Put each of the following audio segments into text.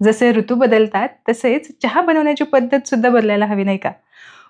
जसे ऋतू बदलतात तसेच चहा बनवण्याची पद्धत सुद्धा बदलायला हवी नाही का?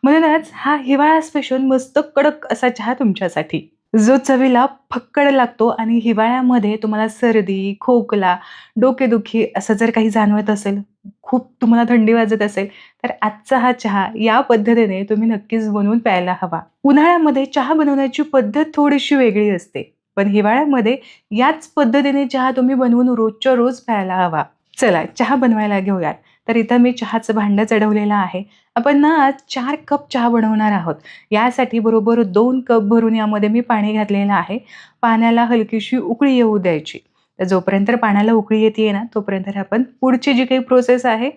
म्हणूनच हा हिवाळा स्पेशल मस्त कडक असा चहा तुमच्यासाठी. जो चवीला फक्कड लागतो आणि हिवाळ्यामध्ये तुम्हाला सर्दी, खोकला, डोकेदुखी असं जर काही जाणवत असेल, खूप तुम्हाला थंडी वाजत असेल, तर आजचा हा चहा या पद्धतीने तुम्ही नक्कीच बनवून प्यायला हवा. उन्हाळ्यामध्ये चहा बनवण्याची पद्धत थोडीशी वेगळी असते. पण हिवाळ्यामध्ये याच पद्धतीने चहा तुम्ही बनवून रोजच्या रोज प्यायला हवा. चला चहा बनवायला घेऊयात. तर इथं मी चहाचं भांडं चढवलेलं आहे. आपण ना आज 4 कप चहा बनवणार आहोत. यासाठी बरोबर 2 कप भरून यामध्ये मी पाणी घातलेलं आहे. पाण्याला हलकीशी उकळी येऊ द्यायची. तर जोपर्यंत पाण्याला उकळी येते ना, तोपर्यंत आपण पुढची जी काही प्रोसेस आहे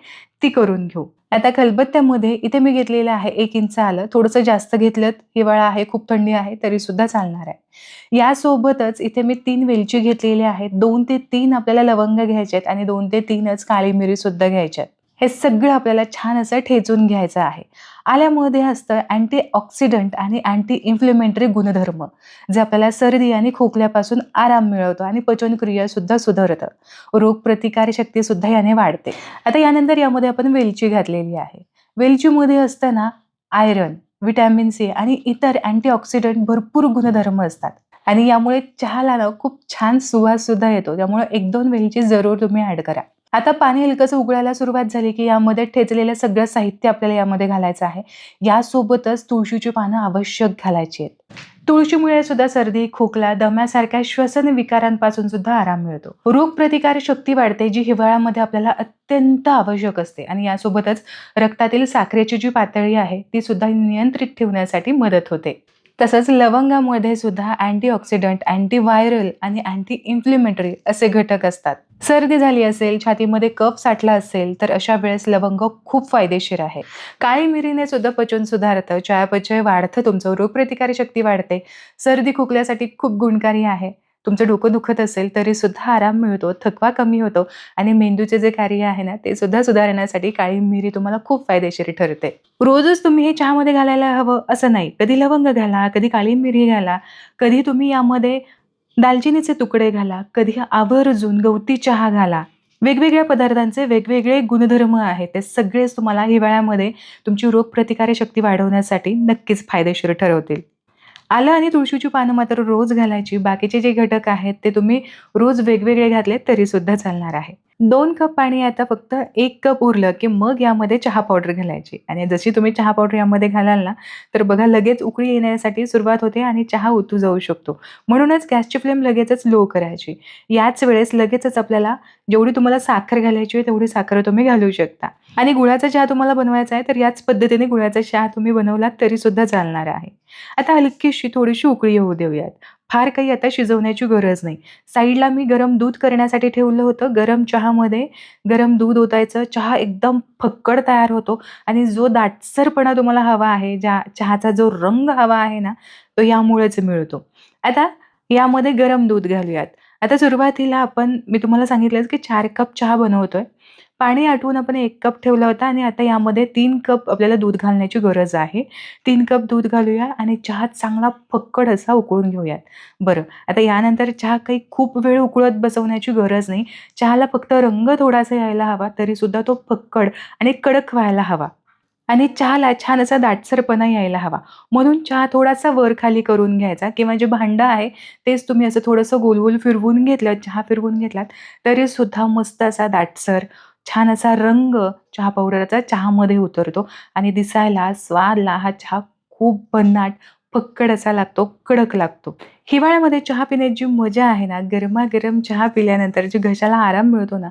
ती करून घेऊ. आता खलबत्त्यामध्ये इथे मी घेतलेलं आहे 1 इंच आलं. थोडंसं जास्त घेतलत, हिवाळा आहे, खूप थंडी आहे, तरीसुद्धा चालणार आहे. यासोबतच इथे मी 3 वेलची घेतलेल्या आहेत. 2 ते 3 आपल्याला लवंग घ्यायचे आहेत आणि 2 ते 3च काळी मिरीसुद्धा घ्यायच्या आहेत. हे सगळं आपल्याला छान असं ठेचून घ्यायचं आहे. आल्यामध्ये असतं अँटीऑक्सिडंट आणि अँटी इन्फ्लेमेटरी गुणधर्म, जे आपल्याला सर्दी आणि खोकल्यापासून आराम मिळवतो आणि पचनक्रियासुद्धा सुधारतं. रोगप्रतिकारशक्तीसुद्धा याने वाढते. आता यानंतर यामध्ये आपण वेलची घातलेली आहे. वेलचीमध्ये असतं ना आयर्न, व्हिटॅमिन सी आणि इतर अँटीऑक्सिडंट भरपूर गुणधर्म असतात आणि यामुळे चहाला ना खूप छान सुवाससुद्धा येतो. त्यामुळे 1-2 वेलची जरूर तुम्ही ॲड करा. आता पाणी हलकंसं उकळायला सुरुवात झाली, की यामध्ये ठेचलेलं सगळं साहित्य आपल्याला यामध्ये घालायचं आहे. यासोबतच तुळशीची पानं आवश्यक घालायची आहेत. तुळशीमुळे सुद्धा सर्दी, खोकला, दम्यासारख्या श्वसन विकारांपासून सुद्धा आराम मिळतो. रोगप्रतिकार शक्ती वाढते, जी हिवाळ्यामध्ये आपल्याला अत्यंत आवश्यक असते आणि यासोबतच रक्तातील साखरेची जी पातळी आहे, ती सुद्धा नियंत्रित ठेवण्यासाठी मदत होते. तसंच लवंगामध्ये सुद्धा अँटीऑक्सिडंट, अँटीव्हायरल आणि अँटी इन्फ्लेमेटरी असे घटक असतात. सर्दी झाली असेल, छातीमध्ये कफ साठला असेल, तर अशा वेळेस लवंग खूप फायदेशीर आहे. काळी मिरीने सुद्धा पचन सुधारतं, चयापचय वाढतं तुमचं, रोगप्रतिकारक शक्ती वाढते. सर्दी खोकल्यासाठी खूप गुणकारी आहे. तुमचं डोकं दुखत असेल तरी सुद्धा आराम मिळतो, थकवा कमी होतो आणि मेंदूचे जे कार्य आहे ना, ते सुद्धा सुधारण्यासाठी काळी मिरी तुम्हाला खूप फायदेशीर ठरते. रोजच तुम्ही हे चहामध्ये घालायला हवं असं नाही. कधी लवंग घाला, कधी काळी मिरी घाला, कधी तुम्ही यामध्ये दालचिनीचे तुकडे घाला, कधी आवर्जून गवती चहा घाला. वेगवेगळ्या पदार्थांचे वेगवेगळे गुणधर्म आहेत. ते सगळेच तुम्हाला हिवाळ्यामध्ये तुमची रोगप्रतिकारक शक्ती वाढवण्यासाठी नक्कीच फायदेशीर ठरवतील. आलं आणि तुळशीची पानं मात्र रोज घालायची. बाकीचे जे घटक आहेत ते तुम्ही रोज वेगवेगळे घातले तरीसुद्धा चालणार आहे. 2 कप पाणी आता फक्त 1 कप उरलं, की मग यामध्ये चहा पावडर घालायची आणि जशी तुम्ही चहा पावडर यामध्ये घालाल ना, तर बघा लगेच उकळी येण्यासाठी सुरुवात होते आणि चहा ओतू जाऊ शकतो. म्हणूनच गॅसची फ्लेम लगेचच लो करायची. याच वेळेस लगेचच आपल्याला जेवढी तुम्हाला साखर घालायची आहे, तेवढी साखर तुम्ही घालू शकता आणि गुळाचा चहा तुम्हाला बनवायचा आहे, तर याच पद्धतीने गुळाचा चहा तुम्ही बनवलात तरीसुद्धा चालणार आहे. आता हलकीशी थोडीशी उकळी येऊ देऊयात. फार काही आता शिजवण्याची गरज नाही. साईडला मी गरम दूध करण्यासाठी ठेवलं होतं. गरम चहामध्ये गरम दूध ओतायचं. चहा एकदम फक्कड तयार होतो आणि जो दाटसरपणा तुम्हाला हवा आहे, ज्या चहाचा जो रंग हवा आहे ना, तो यामुळेच मिळतो. आता यामध्ये गरम दूध घालूयात. आता सुरुवातीला मी तुम्हाला सांगितलंच की 4 कप चहा बनवतोय. पाणी आटवून आपण 1 कप ठेवला होता आणि आता यामध्ये 3 कप आपल्याला दूध घालण्याची गरज आहे. 3 कप दूध घालूया आणि चहा चांगला फक्कड असा उकळून घेऊयात. बरं, आता यानंतर चहा काही खूप वेळ उकळत बसवण्याची गरज नाही. चहाला फक्त रंग थोडासा यायला हवा, तरीसुद्धा तो फक्कड आणि कडक व्हायला हवा आणि चहाला छान असा दाटसरपणा यायला हवा. म्हणून चहा थोडासा वर-खाली करून घ्यायचा किंवा जे भांडं आहे, तेच तुम्ही असं थोडंसं गोल-गोल फिरवून घेतलं, चहा फिरवून घेतलात, तरीसुद्धा मस्त असा दाटसर छान असा रंग चहा पावडरचा चहामध्ये उतरतो आणि दिसायला, स्वादला हा चहा खूप भन्नाट, फक्कड असा लागतो, कडक लागतो. हिवाळ्यामध्ये चहा पिण्याची मजा आहे ना, गरमागरम चहा पिल्यानंतर जे घशाला आराम मिळतो ना,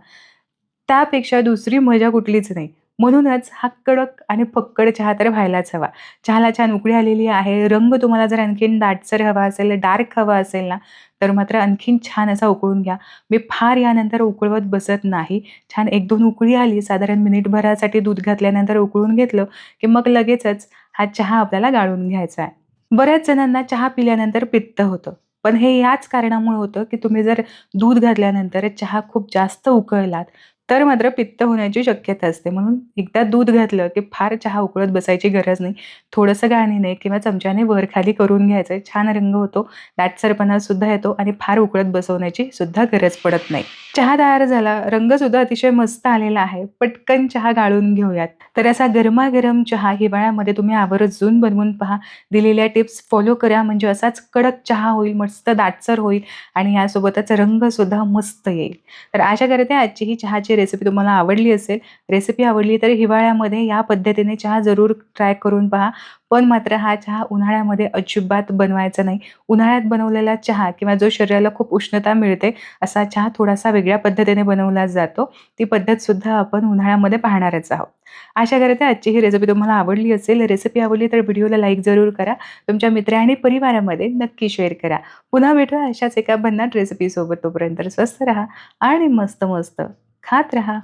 त्यापेक्षा दुसरी मजा कुठलीच नाही. म्हणूनच हा कडक आणि फक्कड चहा तर व्हायलाच हवा. चहाला छान उकळी आलेली आहे. रंग तुम्हाला जर आणखीन दाटसर हवा असेल, डार्क हवा असेल ना, तर मात्र आणखीन छान असा उकळून घ्या. मी फार यानंतर उकळवत बसत नाही. छान 1-2 उकळी आली, साधारण मिनिटभरासाठी दूध घातल्यानंतर उकळून घेतलं, की मग लगेचच हा चहा आपल्याला गाळून घ्यायचा आहे. बऱ्याच जणांना चहा पिल्यानंतर पित्त होतं. पण हे याच कारणामुळे होतं, की तुम्ही जर दूध घातल्यानंतर चहा खूप जास्त उकळलात, तर मात्र पित्त होण्याची शक्यता असते. म्हणून एकदा दूध घातलं, की फार चहा उकळत बसायची गरज नाही. थोडंसं गाळणीने किंवा चमच्याने वर-खाली करून घ्यायचं. छान रंग होतो, दाटसरपणा सुद्धा येतो आणि फार उकळत बसवण्याची सुद्धा गरज पडत नाही. चहा तयार झाला, रंगसुद्धा अतिशय मस्त आलेला आहे. पटकन चहा गाळून घेऊयात. तर असा गरमागरम चहा हिवाळ्यामध्ये तुम्ही आवर्जून बनवून पहा. दिलेल्या टिप्स फॉलो करा, म्हणजे असाच कडक चहा होईल, मस्त दाटसर होईल आणि यासोबतच रंगसुद्धा मस्त येईल. तर आशा करते आजची ही चहाची रेसिपी तुम्हाला आवडली असेल. रेसिपी आवडली तर हिवाळ्यामध्ये या पद्धतीने चहा जरूर ट्राय करून पहा. पण मात्र हा चहा उन्हाळ्यामध्ये अजिबात बनवायचा नाही. उन्हाळ्यात बनवलेला चहा किंवा जो शरीराला खूप उष्णता मिळते असा चहा थोडासा वेगळ्या पद्धतीने बनवला जातो. ती पद्धतसुद्धा आपण उन्हाळ्यामध्ये पाहणारच आहोत. आशा करते आजची ही रेसिपी तुम्हाला आवडली असेल. रेसिपी आवडली तर व्हिडिओला लाईक जरूर करा. तुमच्या मित्र आणि परिवारामध्ये नक्की शेअर करा. पुन्हा भेटूया अशाच एका भन्नाट रेसिपीसोबत. तोपर्यंत स्वस्थ राहा आणि मस्त मस्त खात राहा.